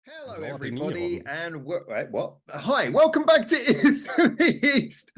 Hello, Northern everybody, Neon. and wait, what? Hi, welcome back to Ears to the East.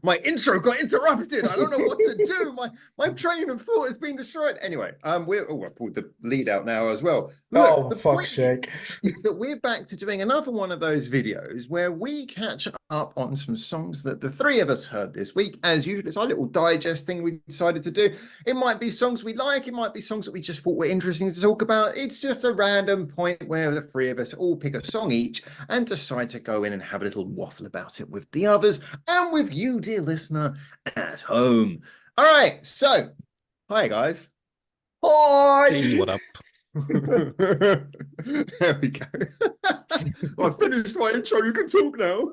My intro got interrupted. I don't know what to do. My train of thought has been destroyed. Anyway, I pulled the lead out now as well. Look, Oh, the fuck's point sake. is that we're back to doing another one of those videos where we catch up on some songs that the three of us heard this week. As usual, it's our little digest thing we decided to do. It might be songs we like, it might be songs that we just thought were interesting to talk about. It's just a random point where the three of us all pick a song each and decide to go in and have a little waffle about it with the others and with you, dear listener, at home. All right, so hi guys. Hey, Hi. what up? There we go. I finished my intro. You can talk now.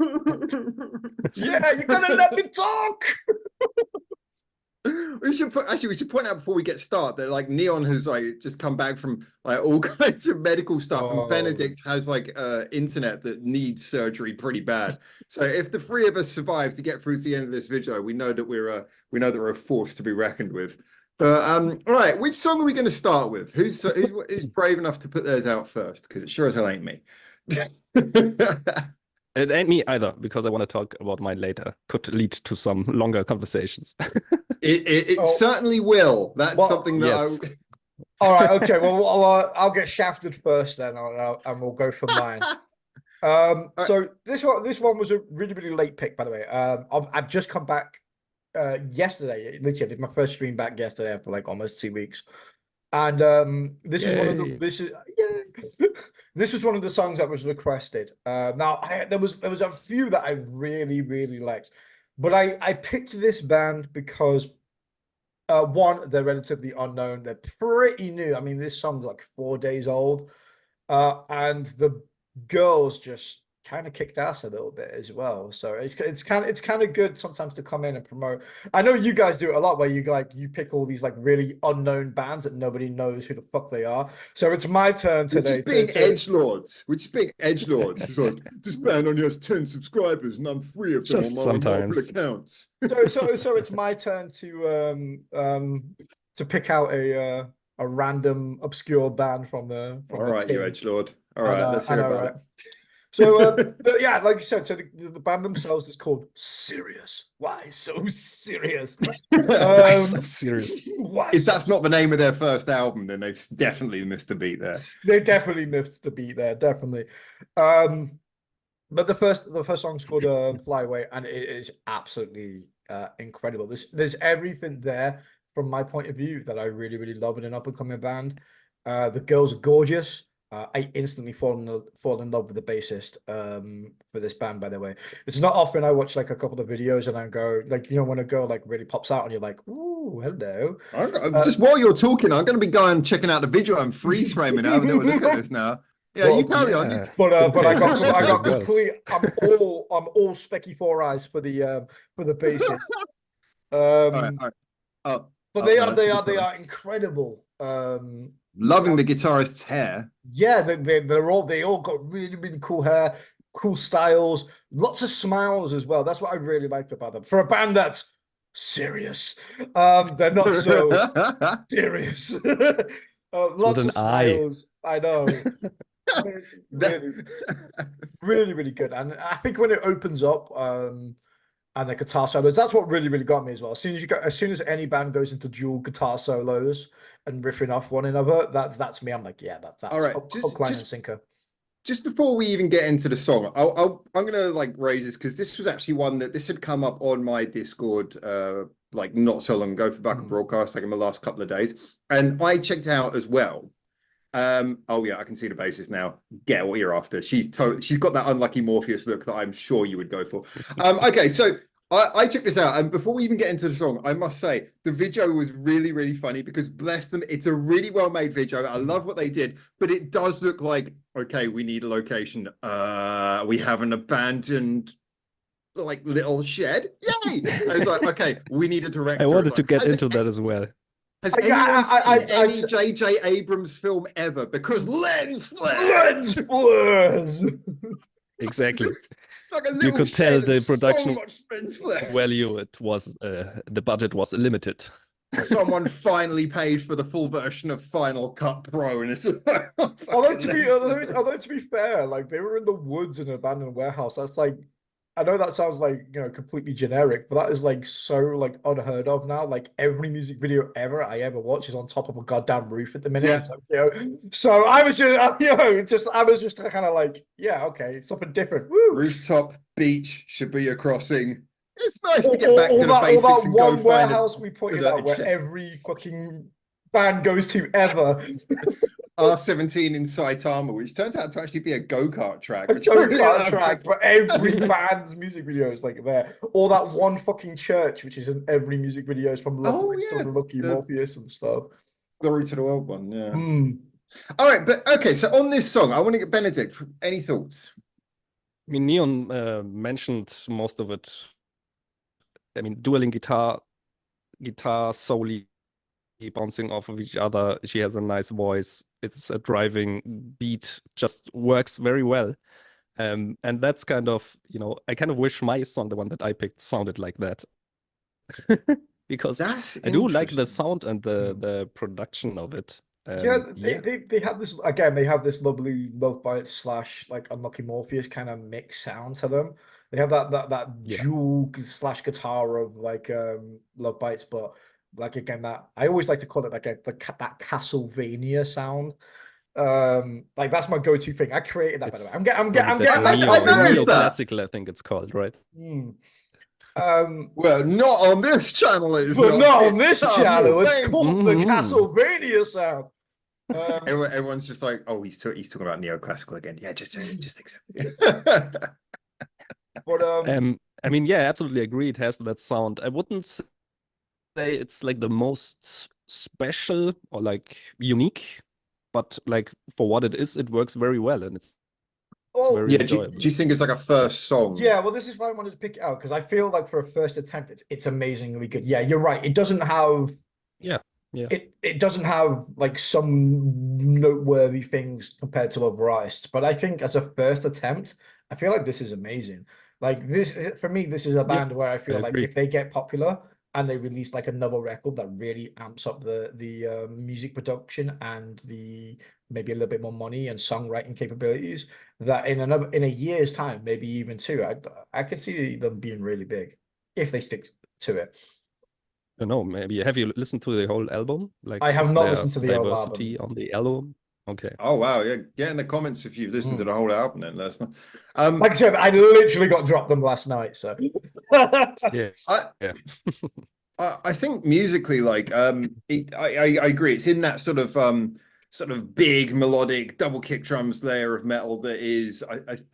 Yeah, you're gonna let me talk. We should point out before we get started that like Neon has like just come back from like all kinds of medical stuff, and Benedict has like internet that needs surgery pretty bad. So if the three of us survive to get through to the end of this video, we know that we're a force to be reckoned with. But all right, which song are we going to start with? Who's brave enough to put theirs out first? Because it sure as hell ain't me. It ain't me either, because I want to talk about mine later. Could lead to some longer conversations. It certainly will. That's something that yes. All right, okay. Well, I'll get shafted first then, and we'll go for mine. So this one was a really, really late pick, by the way. I've just come back yesterday. Literally, I did my first stream back yesterday after like almost 2 weeks. And this was one of the this was one of the songs that was requested. Now there was a few that I really, really liked, but I picked this band because one, they're relatively unknown, they're pretty new. I mean, this song's like 4 days old, and the girls just kind of kicked ass a little bit as well. So it's kind of good sometimes to come in and promote. I know you guys do it a lot where you pick all these like really unknown bands that nobody knows who the fuck they are. So it's my turn today. We're just being edgelords. We're just being edgelords. It's like, this band only has 10 subscribers and I'm free of them Just on my multiple sometimes. accounts. So it's my turn to pick out a random obscure band from the All right, you tin. edgelord. All right, let's hear about it. So yeah, like you said, so the band themselves is called SIRIUS. Why so serious? Why so serious? If that's not the name of their first album, then they've definitely missed a beat there. They definitely missed a beat there, definitely. But the first song's called Fly Away, and it is absolutely incredible. There's everything there from my point of view that I really, really love in an up-and-coming band. The girls are gorgeous. I instantly fall in love with the bassist for this band, by the way. It's not often I watch like a couple of videos and I go, like, you know, when a girl like really pops out and you're like, ooh, hello. Just while you're talking, I'm going to be going checking out the video. I'm freeze framing. I have a little look at this now. Yeah, you carry on. But I got Girls. complete. I'm all specky four eyes for the bassist. All right. But they are incredible. Loving the guitarist's hair. Yeah, they all got really, really cool hair, cool styles, lots of smiles as well. That's what I really liked about them. For a band that's serious, they're not so serious. Lots of smiles. I know. Really, really, really good. And I think when it opens up, and the guitar solos, that's what really, really got me as well. As soon as any band goes into dual guitar solos and riffing off one another, that's me. I'm like, yeah, that's all right. hook, line, and sinker. Just before we even get into the song, I'm gonna like raise this because this was actually one that this had come up on my Discord like not so long ago for Back and Broadcast, like in the last couple of days, and I checked out as well. Oh yeah, I can see the bassist now. Get what you're after. She's got that unlucky Morpheus look that I'm sure you would go for. Okay, so I checked this out, and before we even get into the song, I must say the video was really, really funny because bless them, it's a really well-made video. I love what they did, but it does look like, okay, we need a location. We have an abandoned like little shed. Yay! I was like, okay, we need a director. I wanted to get into that as well. Has anyone seen any J.J. Abrams film ever? Because lens flares! Exactly. Like you could tell the production so value, it was the budget was limited. someone finally paid for the full version of Final Cut Pro, and it's although to be fair, like they were in the woods in an abandoned warehouse. That's like, I know that sounds like, you know, completely generic, but that is like so like unheard of now. Like every music video I ever watch is on top of a goddamn roof at the minute in Tokyo. So I was just, you know, I was just kind of like, yeah, okay, something different. Woo. Rooftop beach should be a crossing. It's nice to get back to the basics that and go one find warehouse we pointed a out where check. every fucking band goes to ever. R17 in Saitama, which turns out to actually be a go-kart track. A go-kart track for every band's music videos, like there. Or that one fucking church, which is in every music video, is from the Lucky Morpheus and stuff. The Root to the World one, yeah. Mm. All right, but okay, so on this song, I want to get Benedict. Any thoughts? I mean, Neon mentioned most of it. I mean, dueling guitar solely bouncing off of each other. She has a nice voice. It's a driving beat, just works very well. And that's kind of, you know, I kind of wish my song, the one that I picked, sounded like that. Because I do like the sound and the production of it. They have this again. They have this lovely Love Bites / like Unlucky Morpheus kind of mixed sound to them. They have that dual / guitar of like Love Bites, but like again that I always like to call it like that Castlevania sound. Like that's my go-to thing. I created that, by the way. I'm getting neoclassical, I think it's called, right? Well, not on this channel. It's not on this channel. It's called the Castlevania sound. Everyone's just like, oh, he's talking about neoclassical again. Yeah, just accept it. But I mean, yeah, absolutely agree. It has that sound. I wouldn't say it's like the most special or like unique, but like for what it is, it works very well, and it's very enjoyable. Do you think it's like a first song? Yeah, well, this is why I wanted to pick it out, because I feel like for a first attempt, it's amazingly good. Yeah, you're right. It doesn't have it doesn't have like some noteworthy things compared to other artists, but I think as a first attempt, I feel like this is amazing. Like this, for me, this is a band where I feel like if they get popular and they release like another record that really amps up the music production and the maybe a little bit more money and songwriting capabilities, that in a year's time, maybe even two, I could see them being really big if they stick to it. I don't know, maybe have you listened to the whole album? Like, I have not listened to the whole album. Diversity on the album. Okay. Oh wow, yeah. Get in the comments if you've listened to the whole album. Then let us know. Like I said, I literally got dropped them last night. So I think musically, like I agree. It's in that sort of big melodic double kick drums layer of metal that is.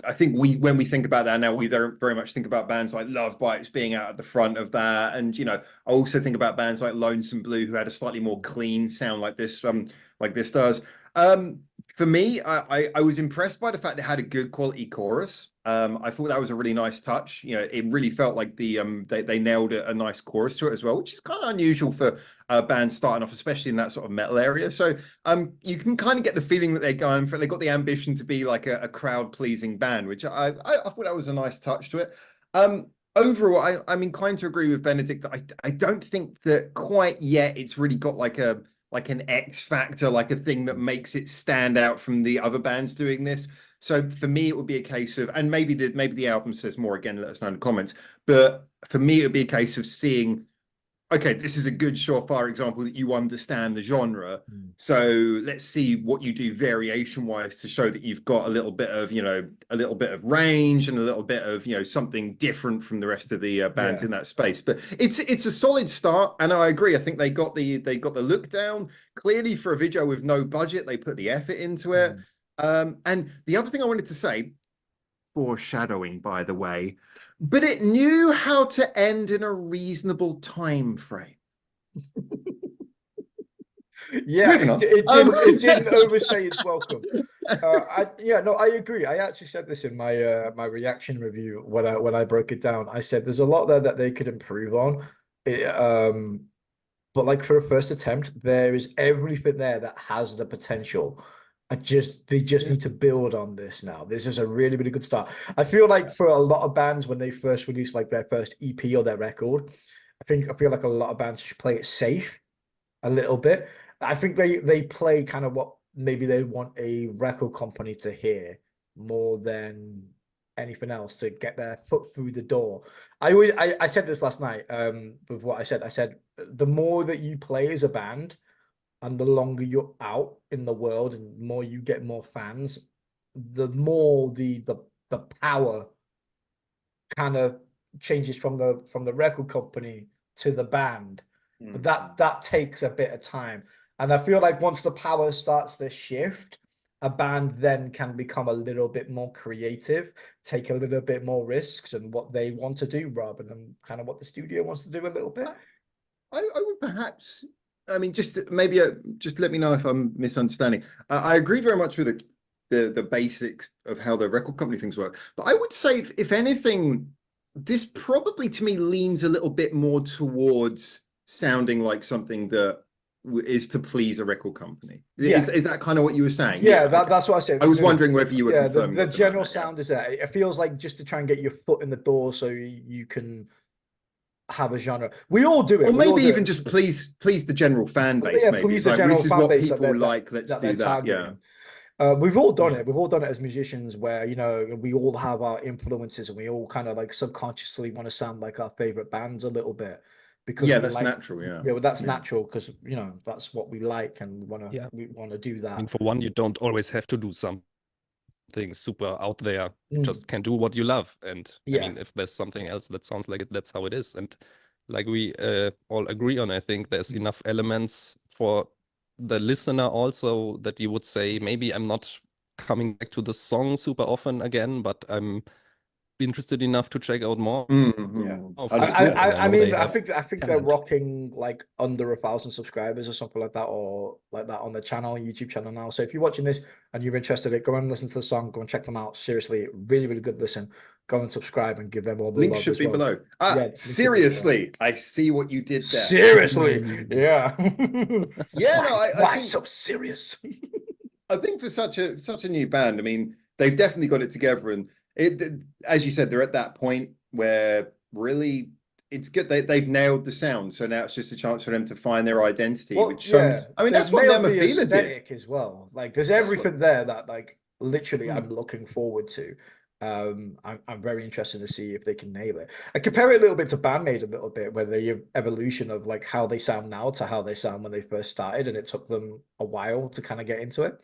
I think when we think about that now, we very much think about bands like Love Bites being out at the front of that, and you know, I also think about bands like Lonesome Blue who had a slightly more clean sound like this does. For me, I was impressed by the fact it had a good quality chorus. I thought that was a really nice touch. You know, it really felt like they nailed a nice chorus to it as well, which is kind of unusual for bands starting off, especially in that sort of metal area. So you can kind of get the feeling that they're going for. They got the ambition to be like a crowd pleasing band, which I thought that was a nice touch to it. Overall, I'm inclined to agree with Benedict that I don't think that quite yet it's really got like an X factor, like a thing that makes it stand out from the other bands doing this. So for me, it would be a case of, and maybe the album says more, again, let us know in the comments. But for me, it would be a case of seeing, okay, this is a good surefire example that you understand the genre. So let's see what you do variation-wise to show that you've got a little bit of, you know, a little bit of range and a little bit of, you know, something different from the rest of the bands in that space. But it's a solid start, and I agree. I think they got the look down. Clearly, for a video with no budget, they put the effort into it. And the other thing I wanted to say, foreshadowing, by the way, but it knew how to end in a reasonable time frame. It didn't overstay its welcome. I agree. I actually said this in my my reaction review when I broke it down. I said there's a lot there that they could improve on. But like for a first attempt, there is everything there that has the potential. They just need to build on this now. This is a really, really good start. I feel like for a lot of bands, when they first release like their first EP or their record, I feel like a lot of bands should play it safe a little bit. I think they play kind of what maybe they want a record company to hear more than anything else to get their foot through the door. I said this last night with what I said the more that you play as a band and the longer you're out in the world and the more you get more fans, the more the power kind of changes from the record company to the band. But that takes a bit of time. And I feel like once the power starts to shift, a band then can become a little bit more creative, take a little bit more risks and what they want to do rather than kind of what the studio wants to do a little bit. I would perhaps, I mean, just maybe just let me know if I'm misunderstanding. I agree very much with the basics of how the record company things work. But I would say, if anything, this probably to me leans a little bit more towards sounding like something that is to please a record company. Yeah. Is that kind of what you were saying? Yeah, that's what I said. I was wondering whether you were yeah, confirming the general that, sound is that it feels like just to try and get your foot in the door so you can have a genre. We all do it. Or maybe even just please the general fan base. Yeah, maybe please it's the like, general this is fan what base people like. Let's do that. Yeah. We've all done it. We've all done it as musicians where, you know, we all have our influences and we all kind of like subconsciously want to sound like our favorite bands a little bit because yeah, that's natural. Yeah, well, that's natural because, you know, that's what we like and we want to do that. I mean, for one, you don't always have to do something super out there. You just can do what you love. And I mean, if there's something else that sounds like it, that's how it is. And like we all agree on, I think there's enough elements for the listener also that you would say, maybe I'm not coming back to the song super often again, but I'm interested enough to check out more. I mean, I think they're rocking like under 1,000 subscribers or something like that, or like that on the channel, YouTube channel now. So if you're watching this and you're interested in it, go and listen to the song, go and check them out. Seriously, really, really good listen. Go and subscribe and give them all the link love should as be well. below. Seriously, I see what you did there. Seriously, yeah. Yeah, why so serious? I think for such a new band, I mean, they've definitely got it together, and as you said, they're at that point where really it's good. They've nailed the sound, so now it's just a chance for them to find their identity. I mean, that's what Nemophila did as well. Like, there's everything there that, like, literally, I'm looking forward to. I'm very interested to see if they can nail it. I compare it a little bit to Bandmade a little bit, where the evolution of like how they sound now to how they sound when they first started, and it took them a while to kind of get into it.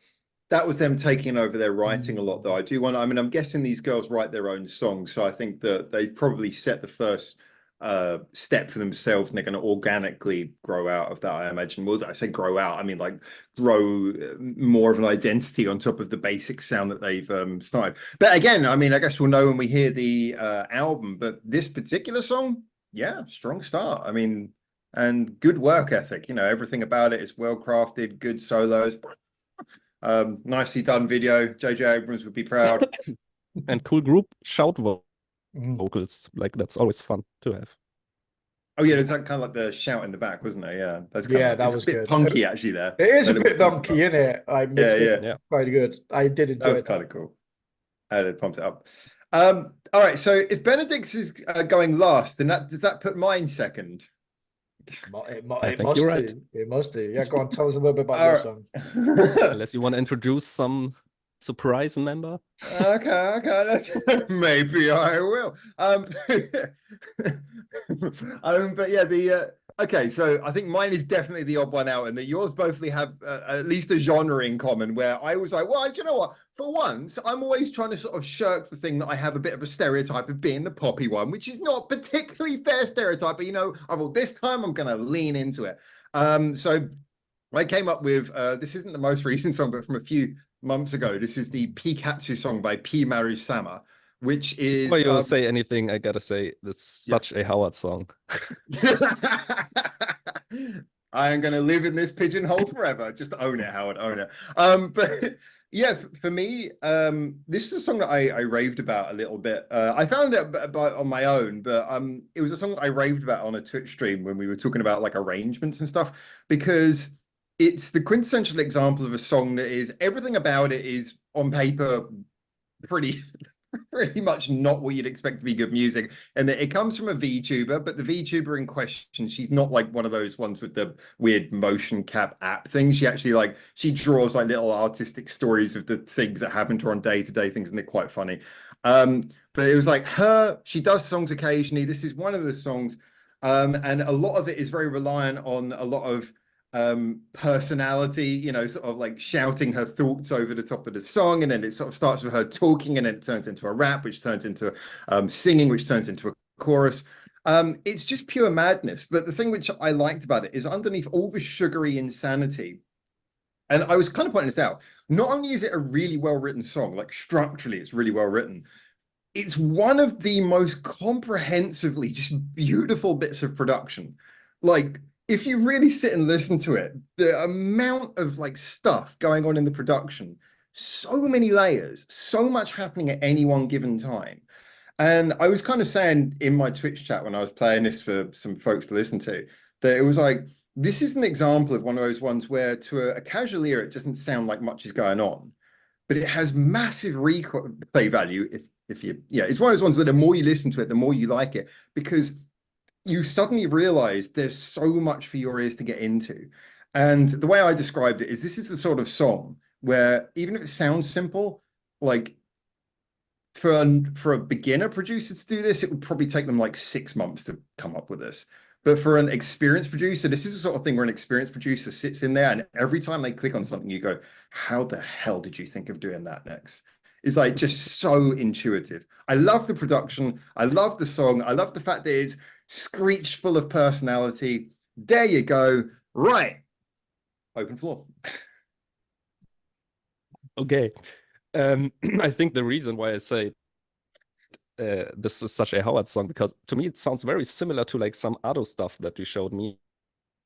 That was them taking over their writing a lot, though. I mean, I'm guessing these girls write their own songs, so I think that they probably set the first step for themselves, and they're going to organically grow out of that, I imagine. Well, I say grow out, I mean like grow more of an identity on top of the basic sound that they've started. But again, I mean, I guess we'll know when we hear the album, but this particular song, yeah, strong start. I mean, and good work ethic, you know, everything about it is well crafted, good solos. Nicely done video. JJ Abrams would be proud. And cool group shout vocals. Like, that's always fun to have. Oh yeah, there's that kind of like the shout in the back, wasn't there? Yeah, that's kind of, that was a bit good. Punky actually there. It is a bit punky, isn't it? Like, yeah, quite good. I did enjoy that was kind of cool. It pumped it up. All right, so if Benedict's is going last, then does that put mine second? It must do. Yeah, go on, tell us a little bit about your song. Unless you want to introduce some surprise member. Okay. Maybe I will. But yeah, okay, so I think mine is definitely the odd one out, and that yours both have at least a genre in common, where I was like, well, do you know what? For once, I'm always trying to sort of shirk the thing that I have a bit of a stereotype of being the poppy one, which is not particularly fair stereotype, but you know, I thought this time I'm going to lean into it. So I came up with, this isn't the most recent song, but from a few months ago, this is the Katsu song by MARU Sama, which is... Before you say anything, I gotta say, that's such a Howard song. I am going to live in this pigeonhole forever. Just own it, Howard, own it. But yeah, for me, this is a song that I raved about a little bit. I found it on my own, but it was a song that I raved about on a Twitch stream when we were talking about like arrangements and stuff, because it's the quintessential example of a song that is, everything about it is on paper pretty pretty much not what you'd expect to be good music. And it comes from a VTuber, but the VTuber in question, she's not like one of those ones with the weird motion cap app thing. She actually like, she draws like little artistic stories of the things that happen to her on day-to-day things, and they're quite funny. But it was like she does songs occasionally. This is one of the songs. And a lot of it is very reliant on a lot of personality, you know, sort of like shouting her thoughts over the top of the song, and then it sort of starts with her talking, and then it turns into a rap, which turns into singing, which turns into a chorus. It's just pure madness. But the thing which I liked about it is underneath all the sugary insanity, and I was kind of pointing this out, not only is it a really well-written song, like structurally it's really well written, it's one of the most comprehensively just beautiful bits of production. Like, if you really sit and listen to it, the amount of like stuff going on in the production, so many layers, so much happening at any one given time. And I was kind of saying in my Twitch chat when I was playing this for some folks to listen to, that it was like, this is an example of one of those ones where to a casual ear, it doesn't sound like much is going on, but it has massive replay value if you, yeah, it's one of those ones where the more you listen to it, the more you like it, because you suddenly realize there's so much for your ears to get into. And the way I described it is, this is the sort of song where even if it sounds simple, like for a beginner producer to do this, it would probably take them like 6 months to come up with this. But for an experienced producer, this is the sort of thing where an experienced producer sits in there, and every time they click on something, you go, how the hell did you think of doing that next? It's like just so intuitive. I love the production. I love the song. I love the fact that it's screeched full of personality. There you go. Right. Open floor. Okay. I think the reason why I say this is such a Howard song, because to me it sounds very similar to like some Ado stuff that you showed me.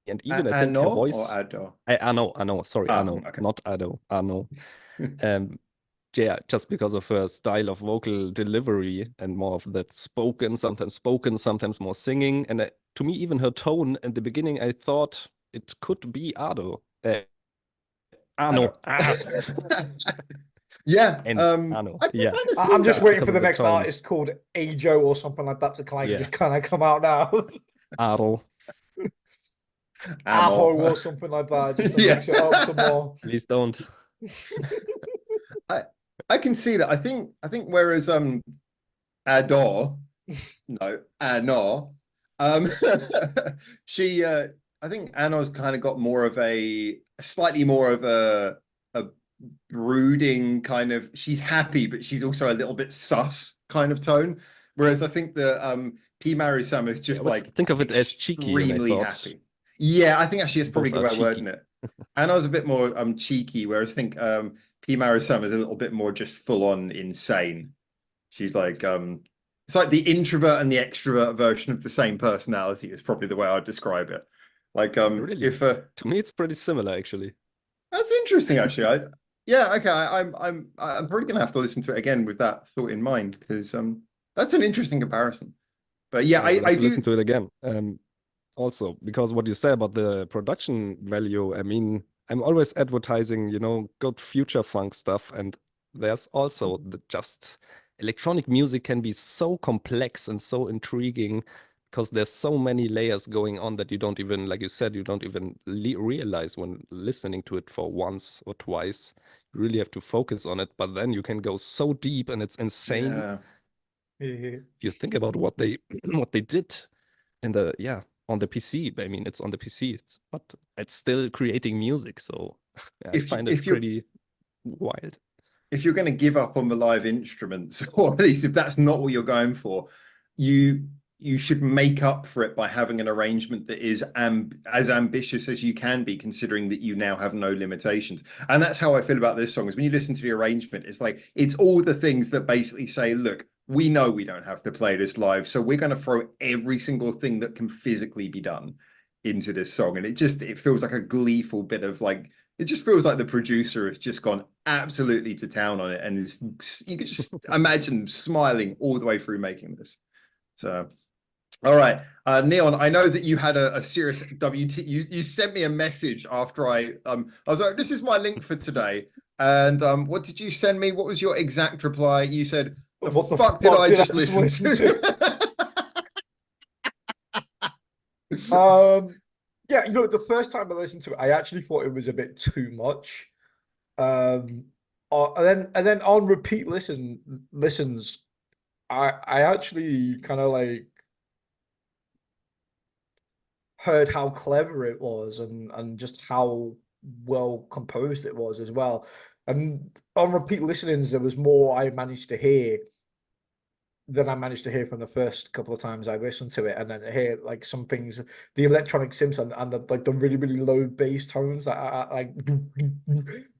And even I think her voice. Or Ado? Ano, sorry, Ano, okay. not Ado, Ano. Yeah, just because of her style of vocal delivery and more of that spoken, sometimes more singing. And to me, even her tone in the beginning, I thought it could be Ado. Ano. Yeah. Ano. Yeah. I'm just waiting for the next tone. artist called Ajo or something like that to just kind of come out now. Aro. Aho or something like that, just to mix it up some more. Please don't. I can see that. I think whereas Adore, no, Anor, she I think Anor's kind of got more of a slightly more of a brooding kind of, she's happy but she's also a little bit sus kind of tone, whereas I think the P Maru-sama is just like, think of it as cheeky, extremely happy. Yeah, I think actually it's probably a good way of wording it. Anor's a bit more cheeky, whereas I think P Maru-sama is a little bit more just full on insane. She's like it's like the introvert and the extrovert version of the same personality is probably the way I'd describe it. Like really? if to me it's pretty similar actually. That's interesting actually. Yeah, okay. I'm probably gonna have to listen to it again with that thought in mind, because that's an interesting comparison. But yeah, I do listen to it again. Also, because what you say about the production value, I mean, I'm always advertising, you know, good future funk stuff, and there's also just electronic music can be so complex and so intriguing because there's so many layers going on that you don't even, like you said, you don't even realize when listening to it for once or twice. You really have to focus on it, but then you can go so deep and it's insane. Yeah. If you think about what they did in the on the PC. I mean, it's on the PC, but it's still creating music. So I find it pretty wild. If you're going to give up on the live instruments, or at least if that's not what you're going for, you should make up for it by having an arrangement that is as ambitious as you can be, considering that you now have no limitations. And that's how I feel about this song, is when you listen to the arrangement, it's like, it's all the things that basically say, look, we know we don't have to play this live, so we're going to throw every single thing that can physically be done into this song. And it feels like a gleeful bit of like, it just feels like the producer has just gone absolutely to town on it. And you can just imagine smiling all the way through making this. So, all right. Neon, I know that you had a serious WT. You sent me a message after I was like, this is my link for today. And what did you send me? What was your exact reply? You said, What the fuck did I just just listen to? Yeah, you know, the first time I listened to it, I actually thought it was a bit too much. And then on repeat listens, I actually kind of like heard how clever it was and just how well composed it was as well. And on repeat listenings, there was more I managed to hear than I managed to hear from the first couple of times I listened to it, and then hear like some things, the electronic synths and the like the really really low bass tones that are like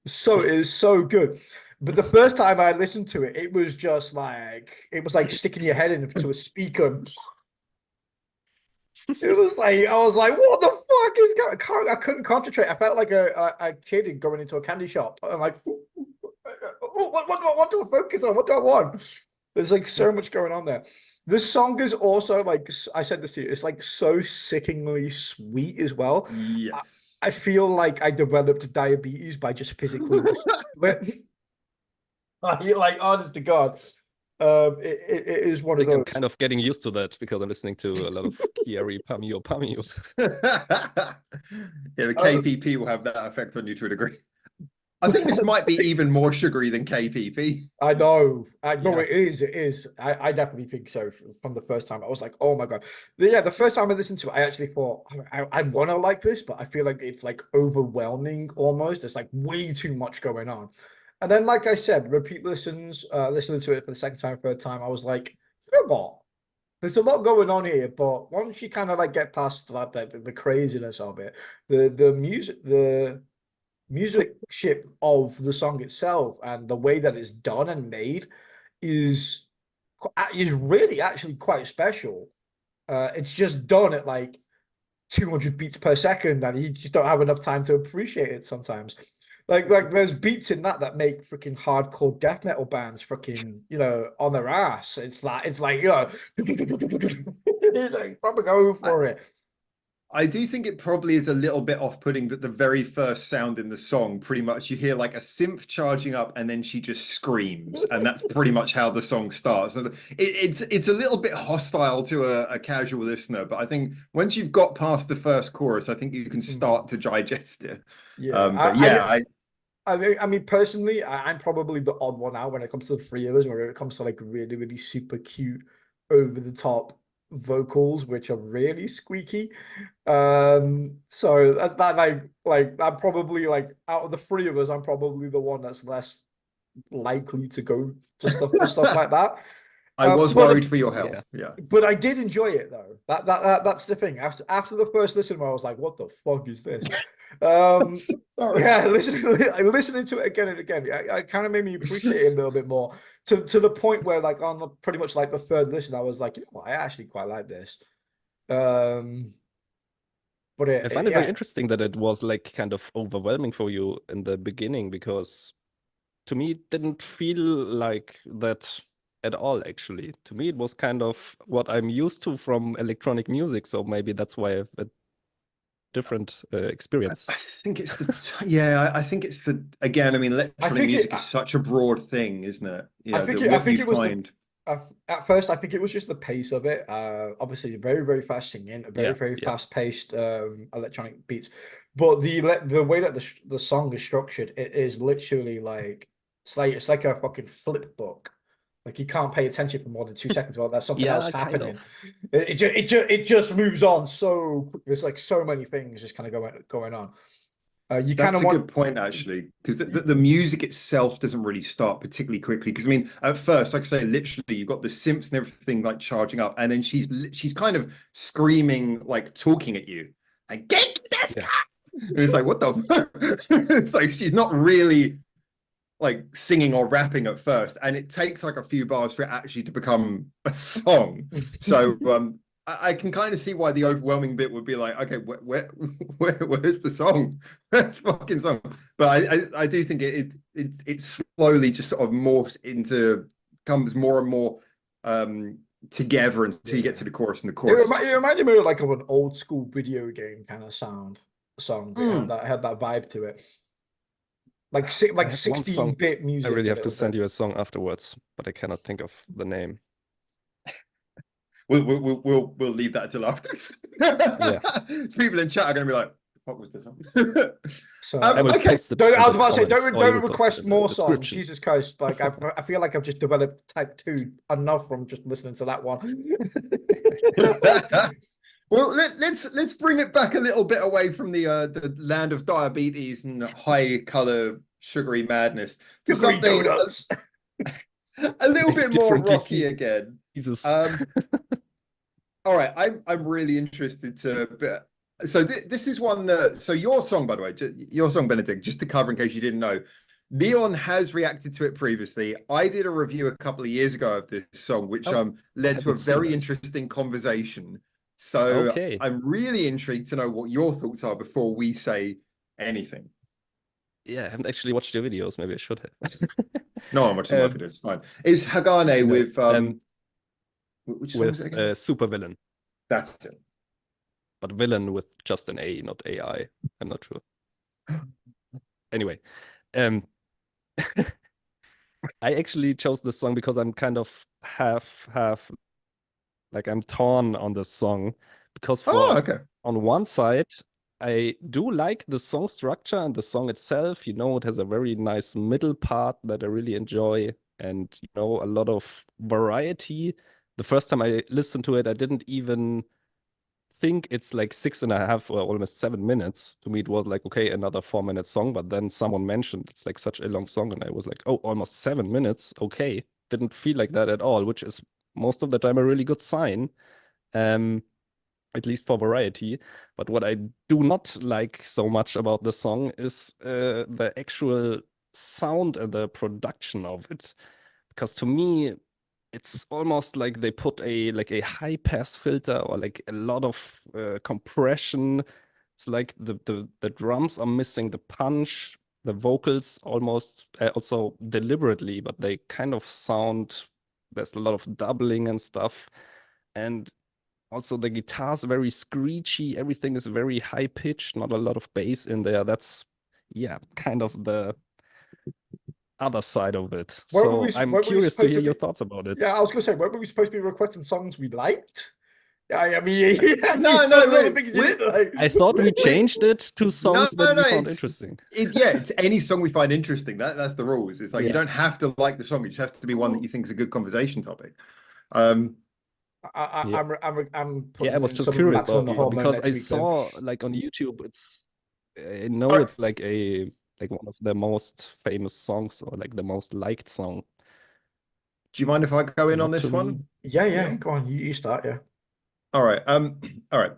so it is so good. But the first time I listened to it, it was just like it was like sticking your head into a speaker. It was like I was like, what the fuck is going? I couldn't concentrate. I felt like a kid going into a candy shop. I'm like, what do I focus on? What do I want? There's like so much going on there. This song is also like I said this to you. It's like so sickeningly sweet as well. Yes. I feel like I developed diabetes by just physically listening to it. Like honest to God, it is one I of think I'm those. kind of getting used to that because I'm listening to a lot of Kiari Pamio Pamio. Yeah, the KPP will have that effect on you to a degree. I think this might be even more sugary than KPP. I know. No, Yeah. it is. It is. I definitely think so. From the first time, I was like, oh my God. Yeah, the first time I listened to it, I actually thought I want to like this, but I feel like it's like overwhelming almost. There's like way too much going on. And then, like I said, repeat listening to it for the second time, third time, I was like, you know what? There's a lot going on here, but once you kind of like get past like the craziness of it, the musicship of the song itself and the way that it's done and made is really actually quite special. It's just done at like 200 beats per second, and you just don't have enough time to appreciate it sometimes. Like there's beats in that make freaking hardcore death metal bands freaking on their ass. It's like like probably go for it. I do think it probably is a little bit off-putting that the very first sound in the song, pretty much you hear like a synth charging up and then she just screams, and that's pretty much how the song starts. So it's a little bit hostile to a casual listener, but I think once you've got past the first chorus, I think you can start to digest it. Yeah, but yeah, I mean, personally, I'm probably the odd one out when it comes to the three of us, where it comes to like really, really super cute, over the top vocals, which are really squeaky. So that's that like I'm probably like out of the three of us, I'm probably the one that's less likely to go to stuff like that. I was worried for your health. Yeah. But I did enjoy it though. That's the thing. After the first listen, I was like, "What the fuck is this?" Sorry. Yeah, listening to it again and again, it kind of made me appreciate it a little bit more. To the point where, like, on pretty much like the third listen, I was like, you know what, I actually quite like this. But I find it very interesting that it was like kind of overwhelming for you in the beginning, because to me it didn't feel like that at all, actually. To me it was kind of what I'm used to from electronic music, so maybe that's why I have a different experience. I think it's I think it's again, I mean, electronic music is such a broad thing, isn't it? I think it was at first, I think it was just the pace of it. Obviously, very, very fast singing, very fast-paced electronic beats. But the way that the song is structured, it is literally like it's like a fucking flip book. Like you can't pay attention for more than 2 seconds while there's something else happening. It just moves on so quick. There's like so many things just kind of going on. That's a good point, actually, because the music itself doesn't really start particularly quickly. Because I mean, at first, like I say, literally, you've got the synths and everything like charging up, and then she's kind of screaming, like talking at you, like "Get this guy!" And it's like, what the fuck? It's like she's not really like singing or rapping at first, and it takes like a few bars for it actually to become a song. So I can kind of see why the overwhelming bit would be like, okay, where's the song? Where's the fucking song? But I do think it slowly just sort of morphs comes more and more together until you get to the chorus, and the chorus. It reminded me of like of an old school video game kind of song. It had that vibe to it. like I have one song. 16-bit I music. really a have to little send bit. you a song afterwards, but I cannot think of the name. We'll leave that till after. Yeah. People in chat are going to be like, "What was this one?" So I will Okay. post it don't, in I was the about to say, comments, or you don't will post it request in the more songs. description. Jesus Christ! Like I feel like I've just developed type 2 enough from just listening to that one. Well, let's bring it back a little bit away from the land of diabetes and high color sugary madness to Sugary something donuts. a little bit more Different rocky again. Jesus. All right, I'm really interested to. So this is one that. So your song, by the way, your song, Benedict, just to cover in case you didn't know, Leon has reacted to it previously. I did a review a couple of years ago of this song, which led to a haven't seen very that. interesting conversation. So Okay. I'm really intrigued to know what your thoughts are before we say anything. Yeah, I haven't actually watched your videos. Maybe I should have. No, I'm watching my videos. Fine. It's Hagane No, with which song is it with again? super villain, That's it. but villain with just an A, not AI. I'm not sure. Anyway, um, I actually chose this song because I'm kind of half, like I'm torn on this song because Oh, okay. on one side, I do like the song structure and the song itself. It has a very nice middle part that I really enjoy, and a lot of variety. The first time I listened to it, I didn't even think it's like 6.5 or almost 7 minutes. To me, it was like, okay, another 4-minute song. But then someone mentioned it's like such a long song, and I was like, oh, almost 7 minutes. Okay, didn't feel like that at all, which is most of the time a really good sign. At least for variety. But what I do not like so much about the song is the actual sound and the production of it. Because to me, it's almost like they put a high pass filter or like a lot of compression. It's like the drums are missing the punch, the vocals almost also deliberately, but they kind of sound, there's a lot of doubling and stuff. And also the guitar's very screechy, everything is very high pitched, not a lot of bass in there. That's kind of the other side of it. So I'm curious to hear your thoughts about it. Yeah, I was gonna say, when were we supposed to be requesting songs we liked? Yeah, I mean, No, you told us all the things you didn't like. I thought we changed it to songs that we found interesting. It's any song we find interesting. That's the rules. It's like you Yeah. don't have to like the song. It just has to be one that you think is a good conversation topic. I'm Yeah, putting I was in just some curious Maximum about Hormone because next I week, saw then. like on YouTube, I know Alright. it's like one of the most famous songs or like the most liked song. Do you mind if I go in on Not this to me. one? Yeah. Go on, you start. Yeah. All right. All right.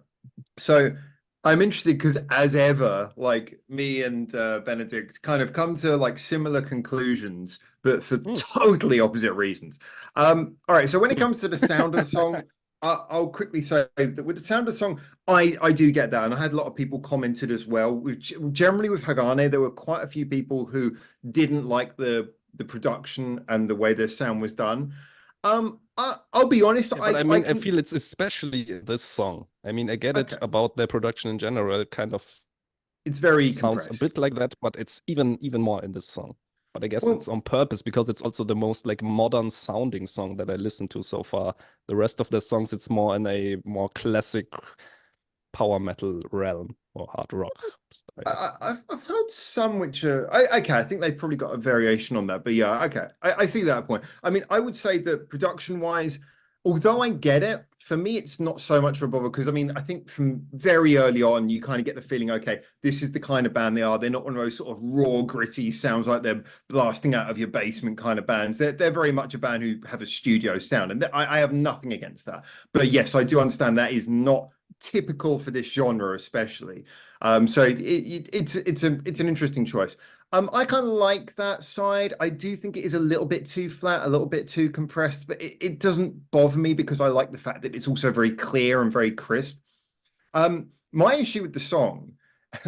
So I'm interested because as ever, like me and Benedict kind of come to like similar conclusions, but for totally opposite reasons. All right. So when it comes to the sound of the song, I'll quickly say that with the sound of the song, I do get that, and I had a lot of people commented as well. Generally with Hagane, there were quite a few people who didn't like the production and the way the sound was done. I'll be honest. Yeah, but I mean, I feel it's especially this song. I mean, I get it about their production in general. It kind of it's very sounds compressed. a bit like that, but it's even more in this song. But I guess it's on purpose because it's also the most like modern sounding song that I listened to so far. The rest of the songs, it's more in a more classic power metal realm or hard rock style. I've heard some which are okay. I think they've probably got a variation on that, but yeah, okay. I see that point. I mean, I would say that production wise, although I get it, for me, it's not so much of a bother because I mean, I think from very early on, you kind of get the feeling, okay, this is the kind of band they are. They're not one of those sort of raw, gritty, sounds like they're blasting out of your basement kind of bands. They're very much a band who have a studio sound, and I have nothing against that. But yes, I do understand that is not typical for this genre, especially. So it's an interesting choice. I kind of like that side. I do think it is a little bit too flat, a little bit too compressed, but it doesn't bother me because I like the fact that it's also very clear and very crisp. My issue with the song,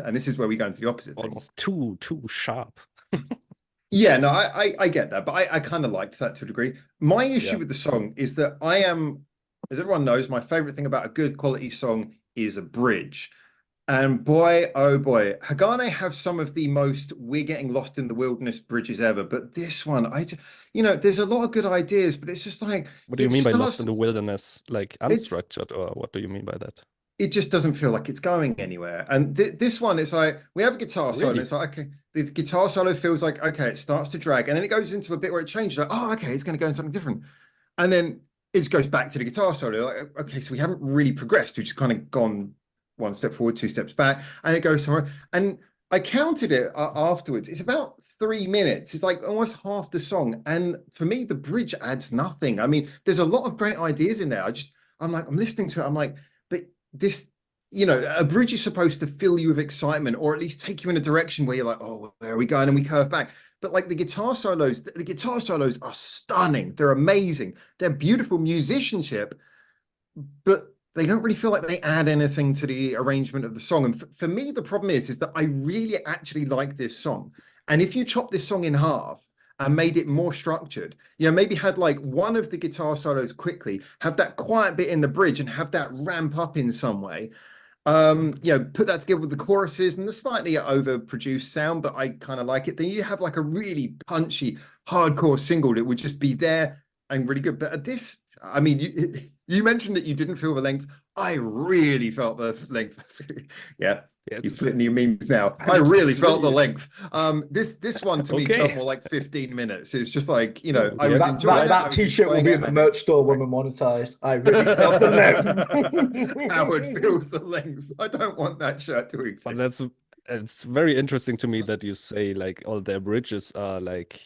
and this is where we go into the opposite thing. Almost too sharp. Yeah, no, I get that, but I kind of liked that to a degree. My issue with the song is that I am, as everyone knows, my favorite thing about a good quality song is a bridge. And boy, oh boy, Hagane have some of the most "we're getting lost in the wilderness" bridges ever. But this one, there's a lot of good ideas, but it's just like What do you it mean by lost in starts. the wilderness? Like It's unstructured, or what do you mean by that? it just doesn't feel like it's going anywhere. And this one is like we have a guitar solo. And Really? it's like okay, the guitar solo feels like okay, it starts to drag, and then it goes into a bit where it changes. Like oh, okay, it's going to go in something different, and then it just goes back to the guitar solo. Like okay, so we haven't really progressed. We've just kind of gone one step forward, two steps back, and it goes somewhere. And I counted it afterwards. It's about 3 minutes. It's like almost half the song. And for me, the bridge adds nothing. I mean, there's a lot of great ideas in there. I'm listening to it. I'm like, but this, a bridge is supposed to fill you with excitement, or at least take you in a direction where you're like, oh, where are we going? And we curve back. But like the guitar solos are stunning. They're amazing. They're beautiful musicianship, but they don't really feel like they add anything to the arrangement of the song. And for me, the problem is that I really actually like this song. And if you chop this song in half and made it more structured, maybe had like one of the guitar solos quickly, have that quiet bit in the bridge and have that ramp up in some way. Put that together with the choruses and the slightly overproduced sound, but I kind of like it. Then you have like a really punchy, hardcore single that would just be there and really good. But this, I mean, you mentioned that you didn't feel the length. I really felt the length. Yeah, you're putting new memes now. I really felt the length. This one to me felt more like 15 minutes. It's just like, I was enjoying that T-shirt will be in the merch store when we're monetized. I really felt the length. Howard feels the length. I don't want that shirt to exist. But it's very interesting to me that you say like all their bridges are like,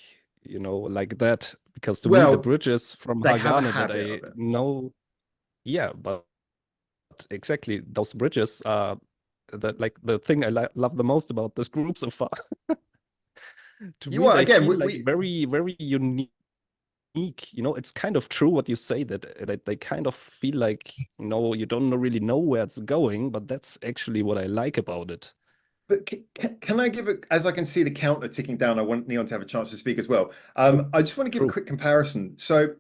like that, because to me the bridges from Hagane that I know, yeah, but exactly those bridges are that like the thing I love the most about this group so far. To me, they feel like very, very unique. It's kind of true what you say, that they kind of feel like, you don't really know where it's going, but that's actually what I like about it. But can I give it, as I can see the counter ticking down, I want Neon to have a chance to speak as well. I just want to give a quick comparison. So,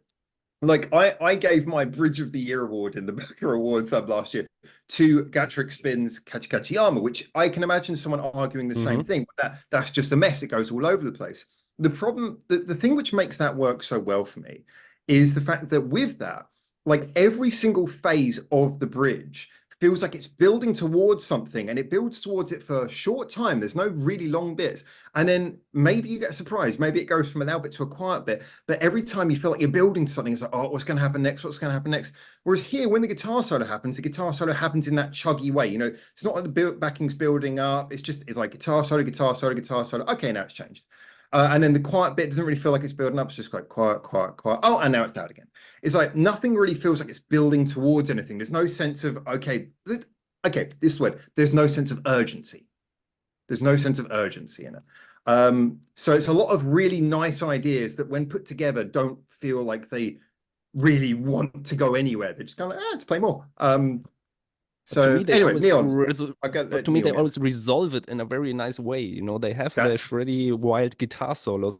like, I gave my Bridge of the Year award in the Booker Awards last year to Gatrick Spin's Kachi Kachiyama, which I can imagine someone arguing the same thing, but that's just a mess. It goes all over the place. The problem, the thing which makes that work so well for me is the fact that with that, like every single phase of the bridge feels like it's building towards something, and it builds towards it for a short time. There's no really long bits. And then maybe you get surprised. Maybe it goes from a loud bit to a quiet bit. But every time you feel like you're building to something, it's like, oh, what's going to happen next? What's going to happen next? Whereas here, when the guitar solo happens, the guitar solo happens in that chuggy way. It's not like the backing's building up. It's like guitar solo, guitar solo, guitar solo. Okay, now it's changed. And then the quiet bit doesn't really feel like it's building up. It's just like quiet, quiet, quiet. Oh, and now it's loud again. It's like nothing really feels like it's building towards anything. There's no sense of, okay, this word, there's no sense of urgency. There's no sense of urgency in it. So it's a lot of really nice ideas that when put together don't feel like really want to go anywhere. They're just kind of like, let's play more. So anyway, Neon. To me, they always resolve it in a very nice way. They have their shreddy, wild guitar solos.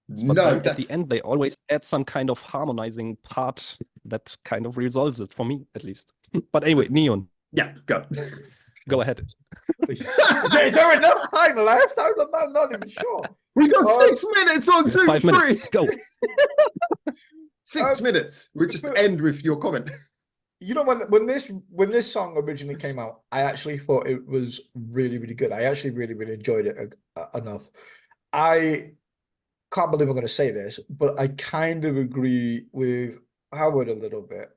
But at the end, they always add some kind of harmonizing part that kind of resolves it, for me, at least. But anyway, Neon. Yeah, go. Go ahead. Is there enough time left? I'm not even sure. We got 6 minutes on 2, 5 3. minutes. Go. 6 minutes. We'll just end with your comment. When this song originally came out, I actually thought it was really, really good. I actually really, really enjoyed it enough. I can't believe I'm going to say this, but I kind of agree with Howard a little bit.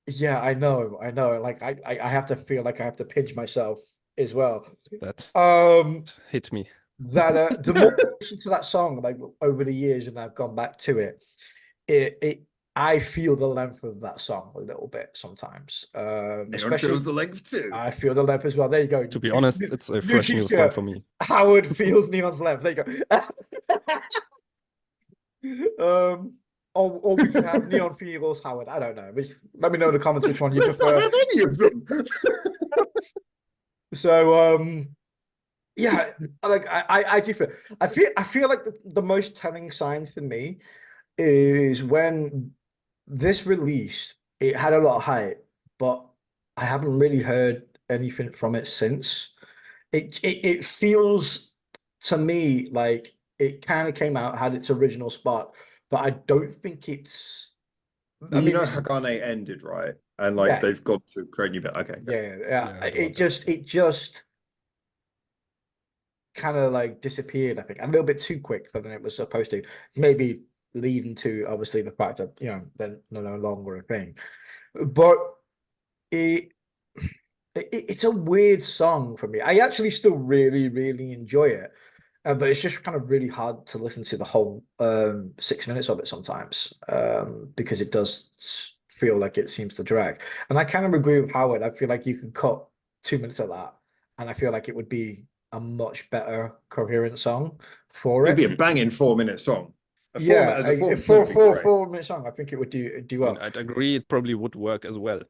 Yeah, I know. Like I have to feel like I have to pinch myself as well. That hit me. That the more I listen to that song, like over the years, and I've gone back to it, I feel the length of that song a little bit sometimes. Especially feels the length too. I feel the length as well. There you go. To be honest, it's a fresh new song for me. Howard feels Neon's length. There you go. Or we can have Neon feels Howard. I don't know. Let me know in the comments which one you prefer. Not any of them. So yeah, like I do feel. I feel like the most telling sign for me is when this released. It had a lot of hype, but I haven't really heard anything from it since. It feels to me like it kind of came out, had its original spot, but I don't think it's. I You mean, know, this, Hagane ended, right? And like yeah, they've got to create new bit. Okay. yeah. I heard about that. It just kind of like disappeared. I think a little bit too quick than it was supposed to. Maybe leading to obviously the fact that they're no longer a thing. But it, it's a weird song for me. I actually still really enjoy it. But it's just kind of really hard to listen to the whole 6 minutes of it sometimes because it does feel like it seems to drag. And I kind of agree with Howard. I feel like you could cut 2 minutes of that, and I feel like it would be a much better coherent song for It'd be a it. banging 4 minute song. Yeah, As a 4 minute song for would be great. 4 minute song, I think it would do I mean, well. I'd agree it probably would work as well.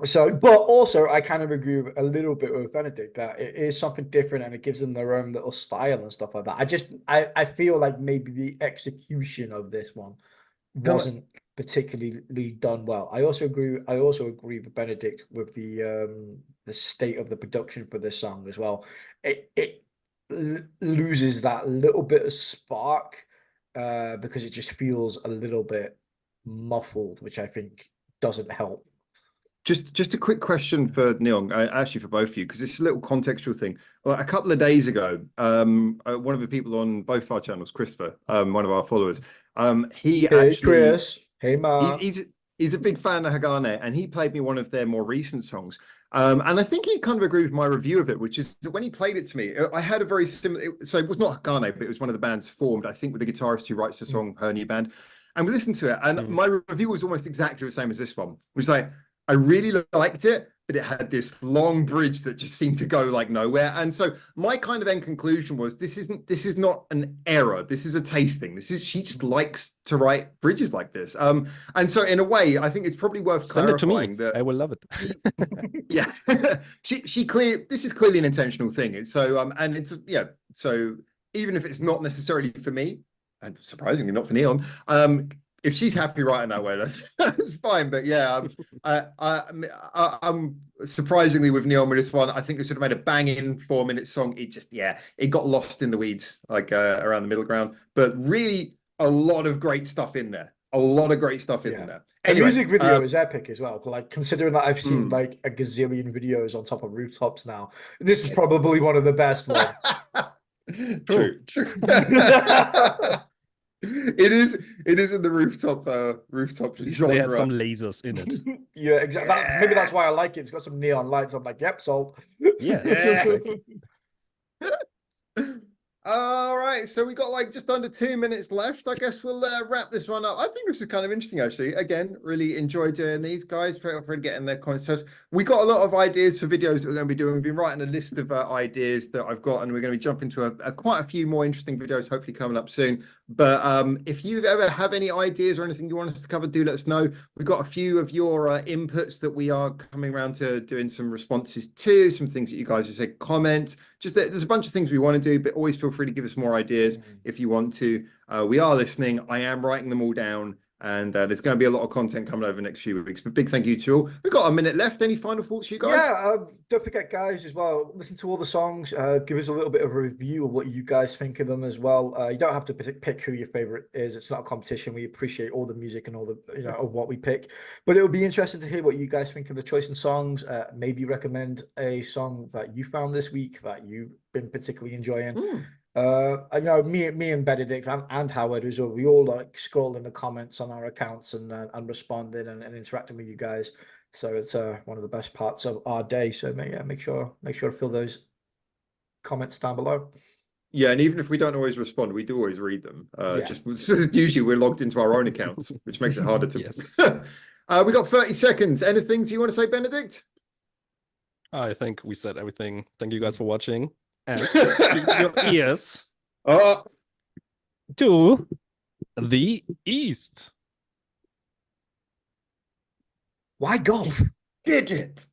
So, but also I kind of agree with a little bit with Benedict that it is something different and it gives them their own little style and stuff like that. I feel like maybe the execution of this one wasn't particularly done well. I also agree with Benedict with the state of the production for this song as well. It loses that little bit of spark because it just feels a little bit muffled, which I think doesn't help. Just a quick question for Neon, actually for both of you, because it's a little contextual thing. Well, a couple of days ago, one of the people on both our channels, Christopher, one of our followers, he Hey, actually Chris. Hey, Ma. he's a big fan of Hagane, and he played me one of their more recent songs. And I think he kind of agreed with my review of it, which is that when he played it to me, I had a very similar. So it was not Hagane, but it was one of the bands formed, I think, with the guitarist who writes the song, her new band. And we listened to it, and my review was almost exactly the same as this one. It was like, I really liked it, but it had this long bridge that just seemed to go like nowhere. And so my kind of end conclusion was this is not an error. This is a taste thing. She just likes to write bridges like this. And so in a way, I think it's probably worth Send it to me. clarifying I will love it. yeah, this is clearly an intentional thing. It's so and it's so even if it's not necessarily for me, and surprisingly not for Neon, if she's happy writing that way, that's fine. But yeah, I'm surprisingly with Neon with this one. I think this would have made a banging 4 minute song. It just it got lost in the weeds, like around the middle ground. But really, a lot of great stuff in there. A lot of great stuff in there. Anyway, the music video is epic as well. Like considering that I've seen like a gazillion videos on top of rooftops now, this is probably one of the best ones. True. It is in the rooftop genre. They had some lasers in it. Yeah, exactly. Yes. Maybe that's why I like it. It's got some neon lights. I'm like, yep, sold. Yeah. Exactly. All right, so we got like just under 2 minutes left. I guess we'll wrap this one up. I think this is kind of interesting, actually. Again, really enjoyed doing these, guys, for getting their comments. We got a lot of ideas for videos that we're going to be doing. We've been writing a list of ideas that I've got, and we're going to be jumping to quite a few more interesting videos, hopefully coming up soon. But if you ever have any ideas or anything you want us to cover, do let us know. We've got a few of your inputs that we are coming around to doing some responses to, some things that you guys just said, comments. Just there's a bunch of things we want to do, but always feel free to give us more ideas if you want to. We are listening. I am writing them all down, and there's going to be a lot of content coming over the next few weeks. But big thank you to all. We've got a minute left. Any final thoughts, you guys? Yeah, don't forget, guys, as well, listen to all the songs. Give us a little bit of a review of what you guys think of them as well. You don't have to pick who your favorite is. It's not a competition. We appreciate all the music and all the of what we pick. But it would be interesting to hear what you guys think of the choice in songs. Maybe recommend a song that you found this week that you've been particularly enjoying. Me and Benedict and Howard, we all like scrolling the comments on our accounts and responding and interacting with you guys. So it's one of the best parts of our day. So make sure to fill those comments down below. Yeah, and even if we don't always respond, we do always read them. Just usually we're logged into our own accounts, which makes it harder to. Yes. We got 30 seconds. Anything you want to say, Benedict? I think we said everything. Thank you guys for watching. And your ears to the east. Why golf? Did it?